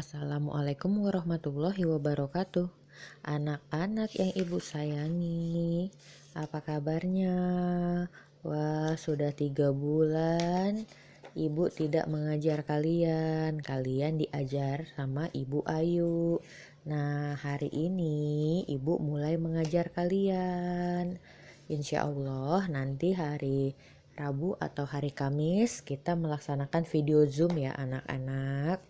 Assalamualaikum warahmatullahi wabarakatuh. Anak-anak yang ibu sayangi, apa kabarnya? Wah, sudah 3 bulan ibu tidak mengajar kalian. Kalian diajar sama ibu Ayu. Nah, hari ini ibu mulai mengajar kalian. Insya Allah nanti hari Rabu atau hari Kamis kita melaksanakan video Zoom ya anak-anak.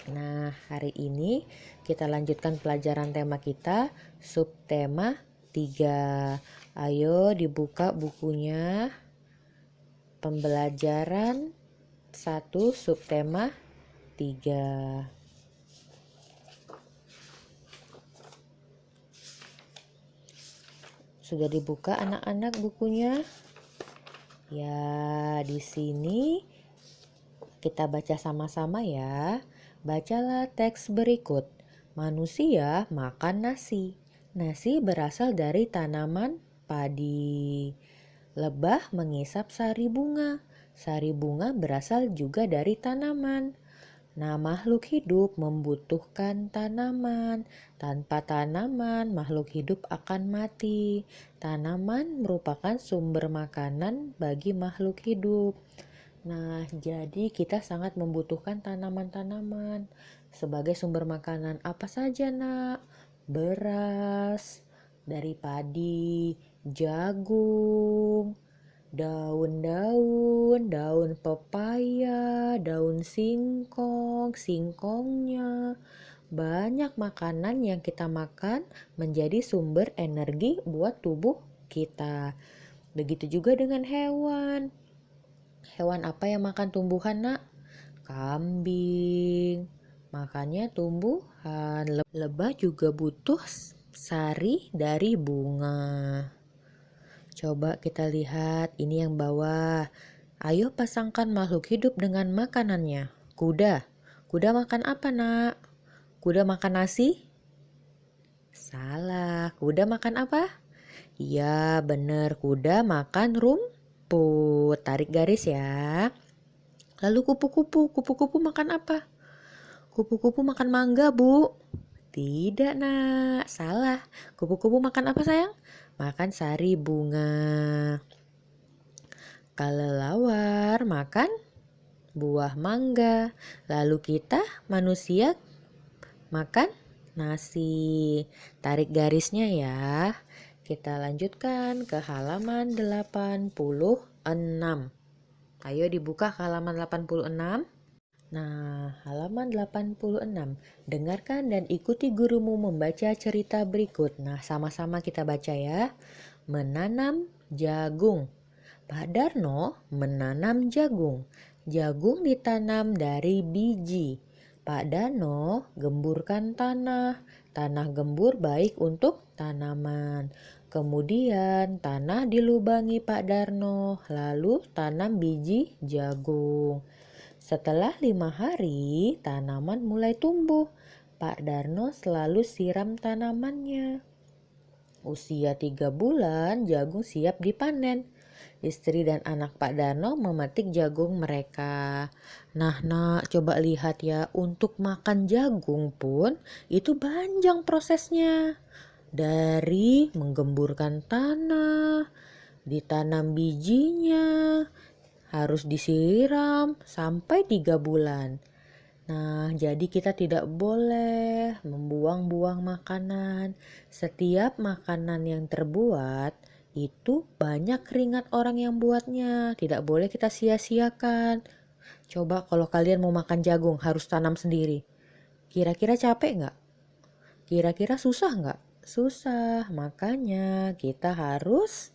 Nah, hari ini kita lanjutkan pelajaran tema kita, subtema 3. Ayo dibuka bukunya. Pembelajaran 1 subtema 3. Sudah dibuka anak-anak bukunya? Ya, di sini kita baca sama-sama ya. Bacalah teks berikut. Manusia makan nasi. Nasi berasal dari tanaman padi. Lebah mengisap sari bunga. Sari bunga berasal juga dari tanaman. Nah, makhluk hidup membutuhkan tanaman. Tanpa tanaman, makhluk hidup akan mati. Tanaman merupakan sumber makanan bagi makhluk hidup. Nah, jadi kita sangat membutuhkan tanaman-tanaman sebagai sumber makanan. Apa saja, Nak? Beras, dari padi, jagung, daun-daun, daun pepaya, daun singkong, singkongnya. Banyak makanan yang kita makan menjadi sumber energi buat tubuh kita. Begitu juga dengan hewan. Hewan apa yang makan tumbuhan, Nak? Kambing. Makannya tumbuhan. Lebah juga butuh sari dari bunga. Coba kita lihat ini yang bawah. Ayo pasangkan makhluk hidup dengan makanannya. Kuda. Kuda makan apa, Nak? Kuda makan nasi? Salah. Kuda makan apa? Iya, bener. Kuda makan rumput. Tarik garis ya. Lalu kupu-kupu. Kupu-kupu makan apa? Kupu-kupu makan mangga, Bu. Tidak, Nak. Salah. Kupu-kupu makan apa, sayang? Makan sari bunga. Kelelawar makan buah mangga. Lalu kita manusia makan nasi. Tarik garisnya ya. Kita lanjutkan ke halaman 86. Ayo dibuka ke halaman 86. Nah, halaman 86. Dengarkan dan ikuti gurumu membaca cerita berikut. Nah, sama-sama kita baca ya. Menanam jagung. Pak Darno menanam jagung. Jagung ditanam dari biji. Pak Darno gemburkan tanah. Tanah gembur baik untuk tanaman. Kemudian tanah dilubangi Pak Darno, lalu tanam biji jagung. Setelah 5 hari, tanaman mulai tumbuh. Pak Darno selalu siram tanamannya. Usia 3 bulan, jagung siap dipanen. Istri dan anak Pak Darno memetik jagung mereka. Nah, Nak, coba lihat ya, untuk makan jagung pun itu panjang prosesnya. Dari menggemburkan tanah, ditanam bijinya, harus disiram sampai 3 bulan. Nah, jadi kita tidak boleh membuang-buang makanan. Setiap makanan yang terbuat itu banyak keringat orang yang buatnya. Tidak boleh kita sia-siakan. Coba kalau kalian mau makan jagung harus tanam sendiri. Kira-kira capek nggak? Kira-kira susah nggak? Susah. Makanya kita harus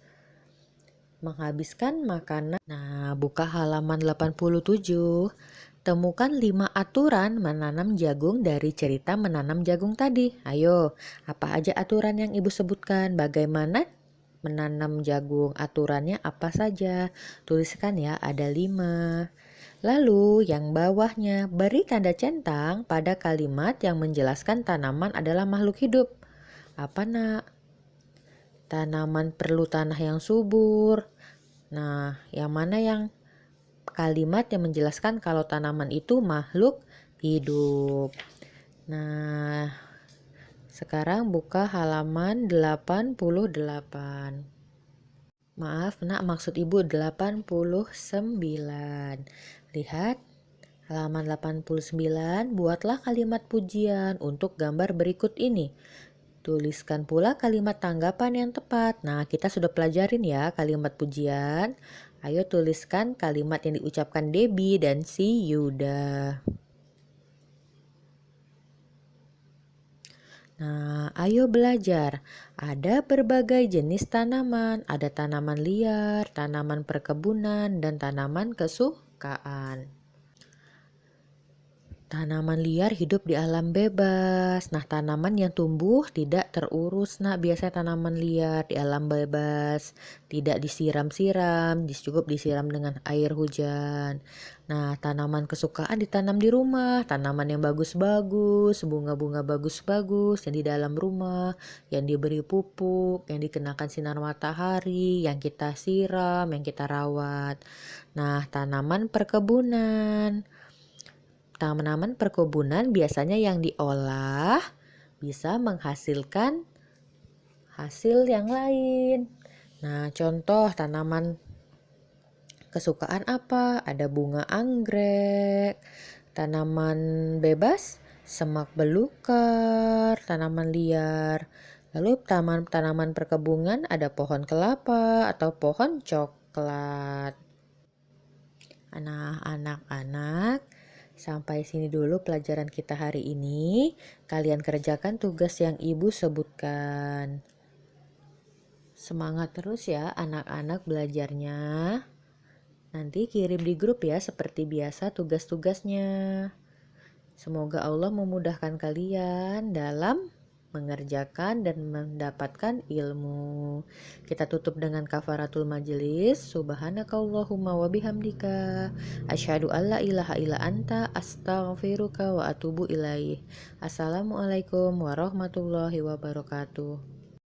menghabiskan makanan. Nah, buka halaman 87. Temukan 5 aturan menanam jagung dari cerita menanam jagung tadi. Ayo, apa aja aturan yang ibu sebutkan? Bagaimana menanam jagung? Aturannya apa saja? Tuliskan ya, ada 5. Lalu yang bawahnya, beri tanda centang pada kalimat yang menjelaskan tanaman adalah makhluk hidup. Apa, Nak? Tanaman perlu tanah yang subur. Nah, yang mana yang kalimat yang menjelaskan kalau tanaman itu makhluk hidup. Nah, sekarang buka halaman 88. Maaf nak, maksud ibu 89. Lihat halaman 89, buatlah kalimat pujian untuk gambar berikut ini. Tuliskan pula kalimat tanggapan yang tepat. Nah, kita sudah pelajarin ya kalimat pujian. Ayo tuliskan kalimat yang diucapkan Debbie dan si Yuda. Nah, ayo belajar. Ada berbagai jenis tanaman. Ada tanaman liar, tanaman perkebunan, dan tanaman kesukaan. Tanaman liar hidup di alam bebas. Nah, tanaman yang tumbuh tidak terurus. Nah, biasanya tanaman liar di alam bebas, tidak disiram-siram, cukup disiram dengan air hujan. Nah, tanaman kesukaan ditanam di rumah. Tanaman yang bagus-bagus, bunga-bunga bagus-bagus yang di dalam rumah, yang diberi pupuk, yang dikenakan sinar matahari, yang kita siram, yang kita rawat. Nah, tanaman perkebunan. Tanaman perkebunan biasanya yang diolah bisa menghasilkan hasil yang lain. Nah, contoh tanaman kesukaan apa? Ada bunga anggrek, tanaman bebas, semak belukar, tanaman liar. Lalu tanaman perkebunan ada pohon kelapa atau pohon coklat. Nah, anak-anak, sampai sini dulu pelajaran kita hari ini. Kalian kerjakan tugas yang ibu sebutkan. Semangat terus ya anak-anak belajarnya. Nanti kirim di grup ya seperti biasa tugas-tugasnya. Semoga Allah memudahkan kalian dalam mengerjakan dan mendapatkan ilmu. Kita tutup dengan kafaratul majelis. Subhanakallahumma wa bihamdika asyhadu alla ilaha illa anta astaghfiruka wa atubu ilaih. Assalamualaikum warahmatullahi wabarakatuh.